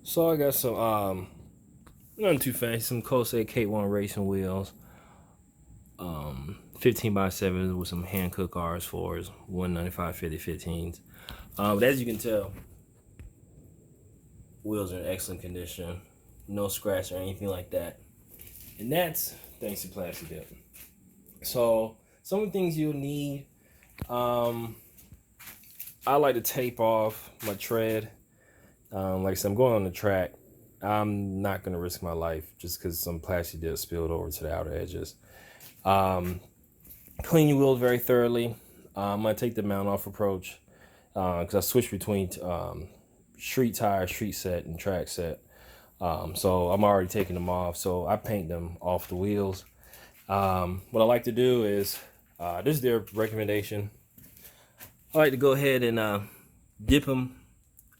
So I got some nothing too fancy, some Kosei K1 racing wheels. 15 by 7 with some hand cook RS4s, 195 50 15s. But as you can tell, wheels are in excellent condition, no scratch or anything like that. And that's thanks to Plasti Dip. So some of the things you'll need, I like to tape off my tread. Like I said, I'm going on the track. I'm not going to risk my life just because some Plasti Dip spilled over to the outer edges. Clean your wheels very thoroughly. I'm going to take the mount off approach because I switch between street tire, street set, and track set. So I'm already taking them off. So I paint them off the wheels. What I like to do is, this is their recommendation. I like to go ahead and dip them,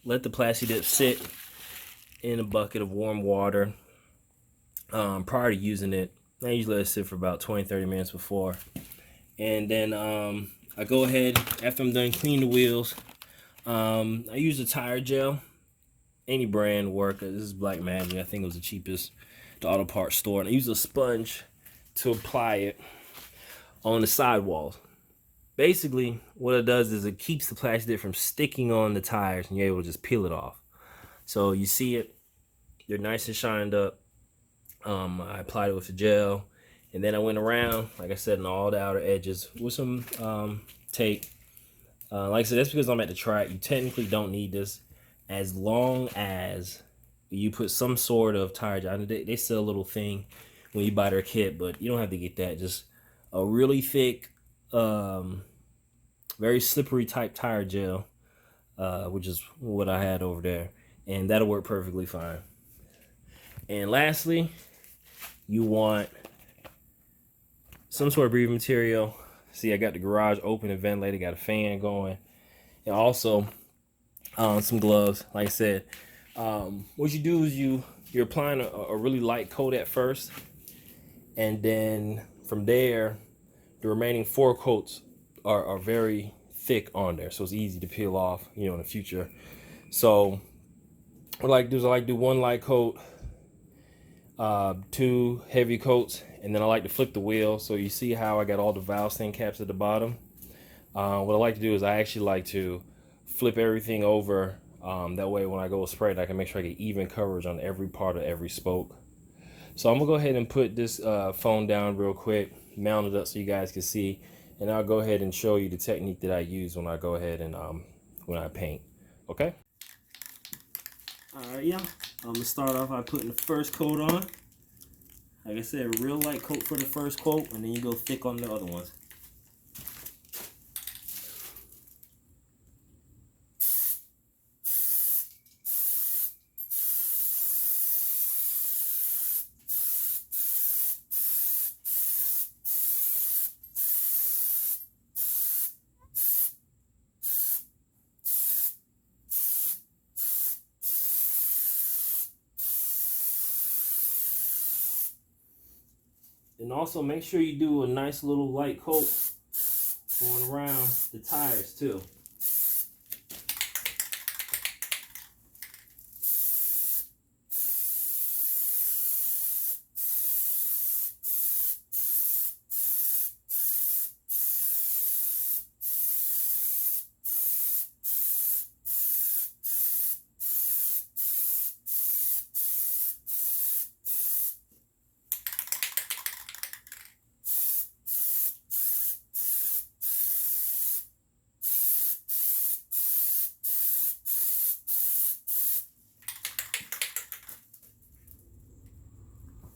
let the Plasti Dip sit in a bucket of warm water prior to using it. I usually let it sit for about 20-30 minutes before. And then I go ahead, after I'm done cleaning the wheels, I use a tire gel. Any brand work. This is Black Magic. I think it was the cheapest at the auto parts store. And I use a sponge to apply it on the sidewalls. Basically, what it does is it keeps the Plasti Dip from sticking on the tires and you're able to just peel it off. So you see it, they're nice and shined up. I applied it with the gel, and then I went around, like I said, in all the outer edges with some tape. Like I said, that's because I'm at the track. You technically don't need this as long as you put some sort of tire gel. They sell a little thing when you buy their kit, but you don't have to get that. Just a really thick, very slippery type tire gel, which is what I had over there, and that'll work perfectly fine. And lastly, you want some sort of breathing material. See, I got the garage open and ventilated, got a fan going, and also some gloves. Like I said, what you do is you're applying a really light coat at first, and then from there, the remaining 4 coats are very thick on there, so it's easy to peel off, in the future. So what I like to do is I like to do 1 light coat, 2 heavy coats, and then I like to flip the wheel. So you see how I got all the valve stain caps at the bottom. What I like to do is I actually like to flip everything over. That way when I go spray it, I can make sure I get even coverage on every part of every spoke. So I'm gonna go ahead and put this phone down real quick, mount it up so you guys can see, and I'll go ahead and show you the technique that I use when I go ahead and when I paint. Okay. Alright, yeah. I'm gonna start off by putting the first coat on. Like I said, a real light coat for the first coat, and then you go thick on the other ones. And also make sure you do a nice little light coat going around the tires too.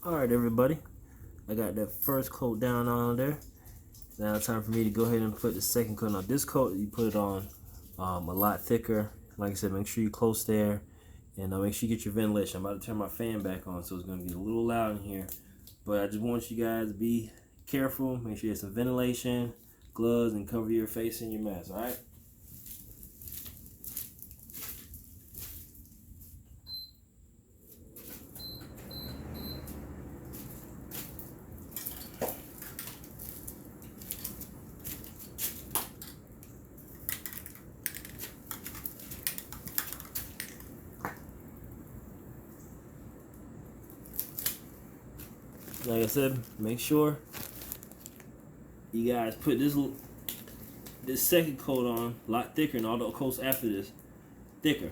Alright everybody, I got that first coat down on there. Now it's time for me to go ahead and put the second coat on. This coat, you put it on a lot thicker. Like I said, make sure you're close there, and make sure you get your ventilation. I'm about to turn my fan back on, so it's going to get a little loud in here. But I just want you guys to be careful. Make sure you have some ventilation, gloves, and cover your face and your mask, alright? Like I said, make sure you guys put this second coat on a lot thicker than all the coats after this. Thicker.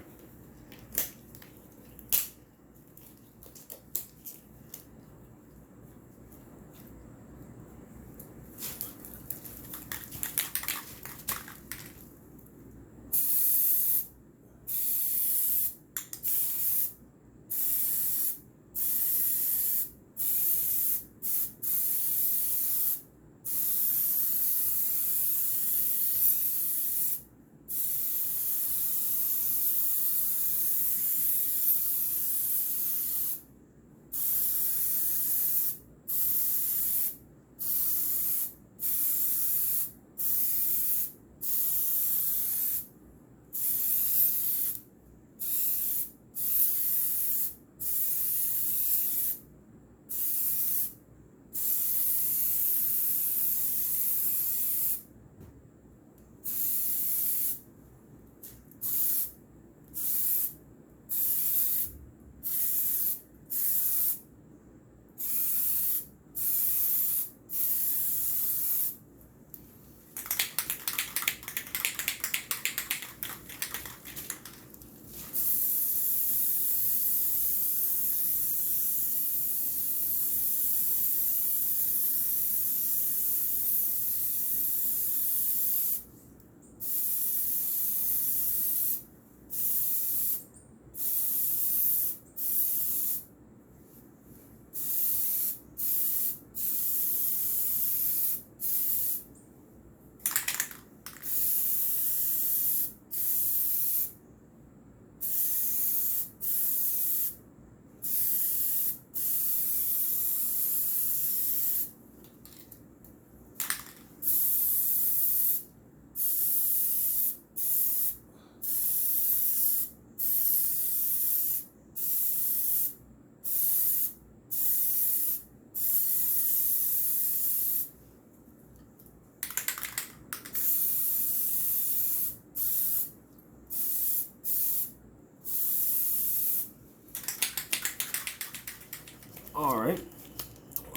Alright,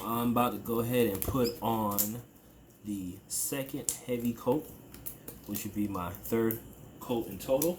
I'm about to go ahead and put on the second heavy coat, which would be my third coat in total.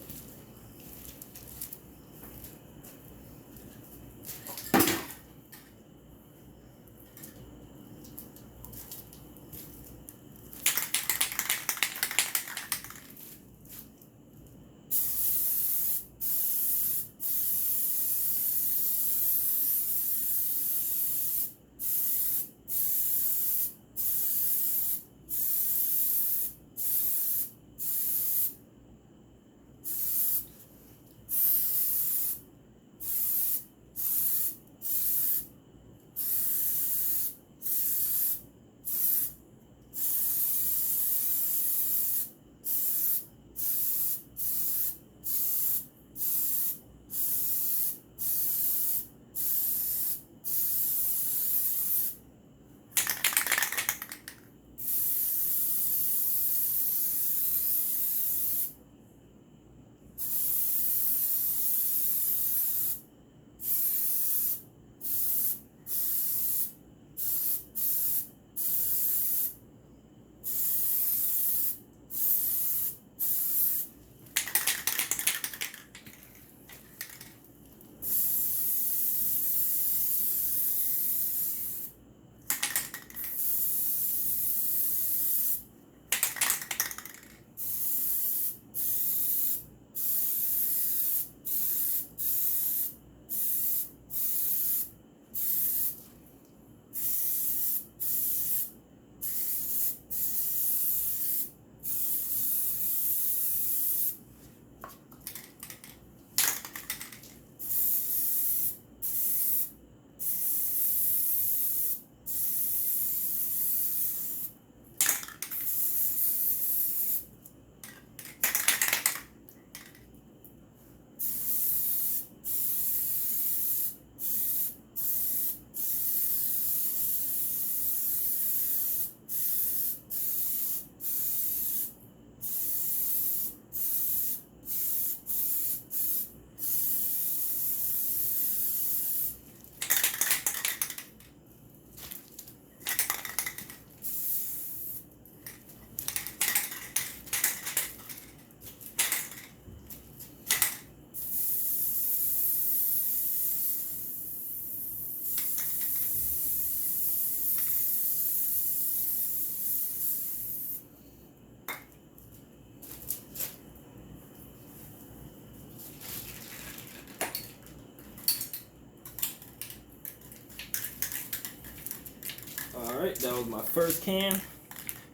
Alright, that was my first can.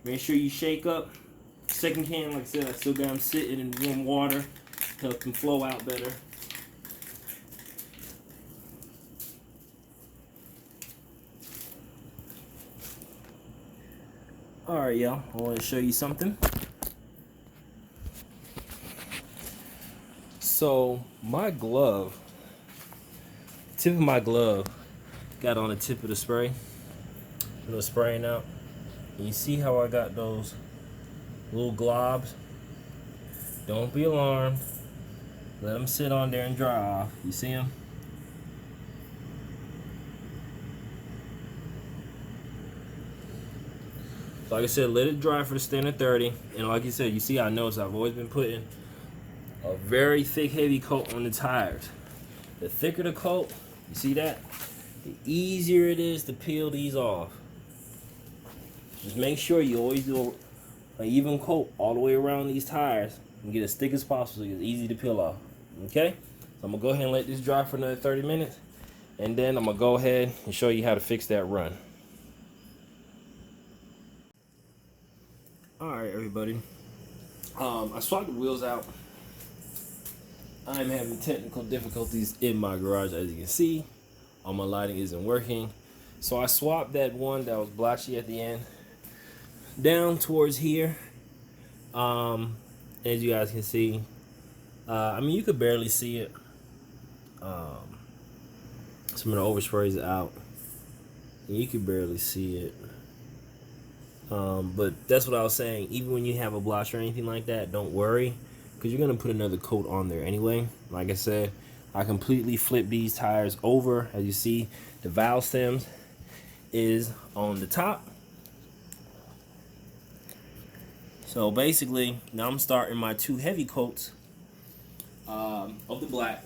Make sure you shake up. Second can, like I said, I still got them sitting in warm water. Help them flow out better. Alright, y'all, I want to show you something. So, my glove, tip of my glove got on the tip of the spray. When it was spraying out. And you see how I got those little globs? Don't be alarmed. Let them sit on there and dry off. You see them? Like I said, let it dry for the standard 30. And like you said, you see I noticed I've always been putting a very thick, heavy coat on the tires. The thicker the coat, you see that? The easier it is to peel these off. Just make sure you always do an even coat all the way around these tires and get as thick as possible so it's easy to peel off. Okay? So I'm going to go ahead and let this dry for another 30 minutes. And then I'm going to go ahead and show you how to fix that run. Alright, everybody. I swapped the wheels out. I'm having technical difficulties in my garage, as you can see. All my lighting isn't working. So I swapped that one that was blotchy at the end down towards here. As you guys can see, I mean, you could barely see it. Some of the oversprays out. You could barely see it. But that's what I was saying. Even when you have a blotch or anything like that, don't worry, because you're going to put another coat on there anyway. Like I said, I completely flipped these tires over. As you see, the valve stems is on the top. So basically, now I'm starting my two heavy coats of the black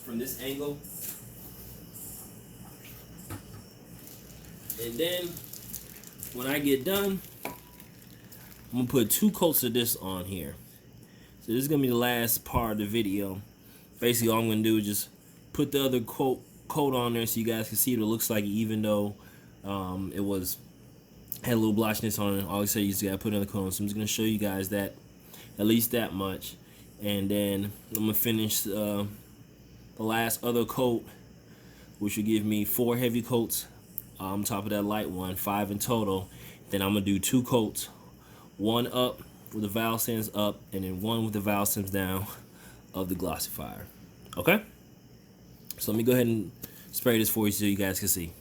from this angle. And then when I get done, I'm gonna put two coats of this on here. So this is gonna be the last part of the video. Basically, all I'm gonna do is just put the other coat on there so you guys can see what it looks like, even though it had a little blotchiness on it. All I say you just gotta put another coat on. So I'm just gonna show you guys that, at least that much, and then I'm gonna finish the last other coat, which will give me 4 heavy coats on top of that light one, 5 in total. Then I'm gonna do 2 coats, one up with the valve stems up, and then one with the valve stems down of the glossifier. Okay? So let me go ahead and spray this for you so you guys can see.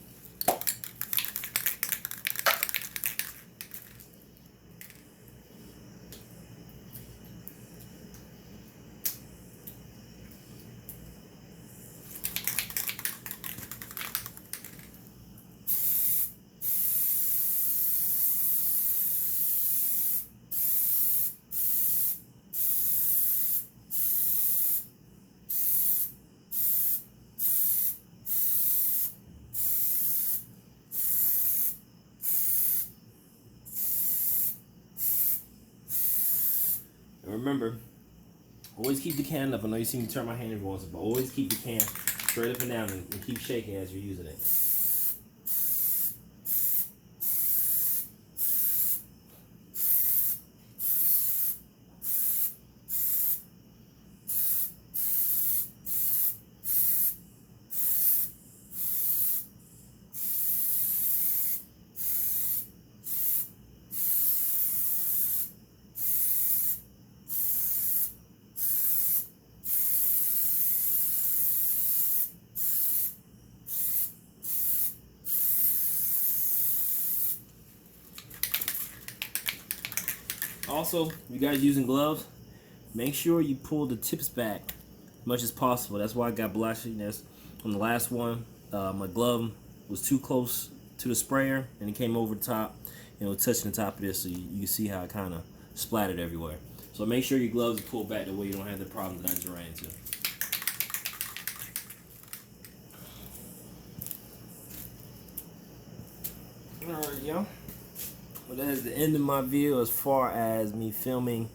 And remember, always keep the can up. I know you see me turn my hand every once, but always keep the can straight up and down and keep shaking as you're using it. Also, if you guys using gloves, make sure you pull the tips back as much as possible. That's why I got blotchiness on the last one. My glove was too close to the sprayer and it came over the top and it was touching the top of this, so you can see how it kind of splattered everywhere. So make sure your gloves are pulled back the way you don't have the problems that I just ran into. Alright, y'all. Well, that is the end of my video as far as me filming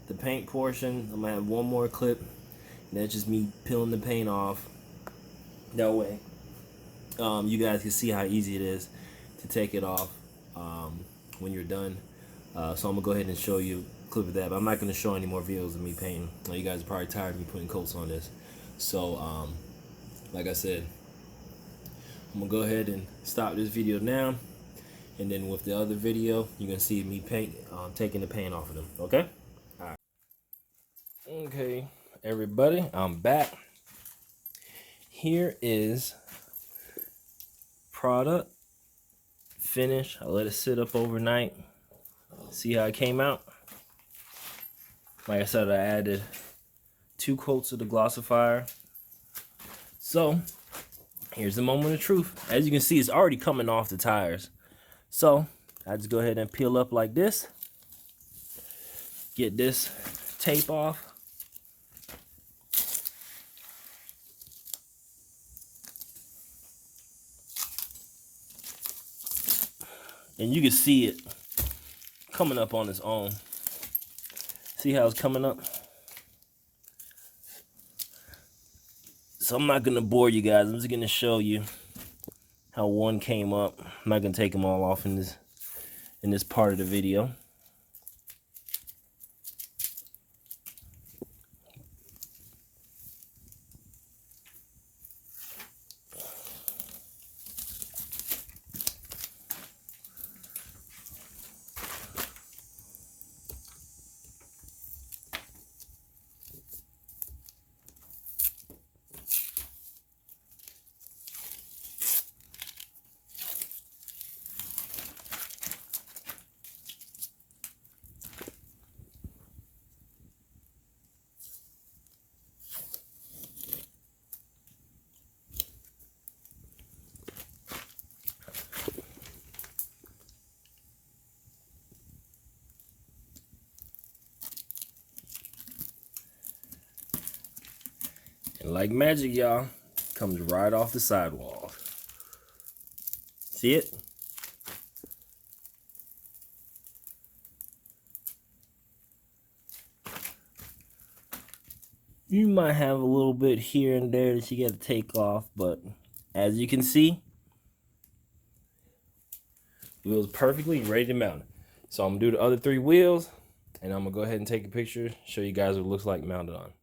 the paint portion. I'm gonna have one more clip, and that's just me peeling the paint off. That way, you guys can see how easy it is to take it off when you're done. So I'm gonna go ahead and show you a clip of that, but I'm not gonna show any more videos of me painting. You guys are probably tired of me putting coats on this. So like I said, I'm gonna go ahead and stop this video now, and then with the other video you're gonna see me taking the paint off of them. Okay? All right. Okay, everybody, I'm back. Here is product finish. I let it sit up overnight. See how it came out? Like I said, I added 2 coats of the glossifier. So here's the moment of truth. As you can see, it's already coming off the tires. So I just go ahead and peel up like this. Get this tape off. And you can see it coming up on its own. See how it's coming up? So I'm not gonna bore you guys. I'm just gonna show you how one came up. I'm not gonna take them all off in this part of the video. And like magic, y'all, comes right off the sidewall. See it? You might have a little bit here and there that you got to take off, but as you can see, the wheel's perfectly ready to mount it. So I'm gonna do the other 3 wheels, and I'm gonna go ahead and take a picture, show you guys what it looks like mounted on.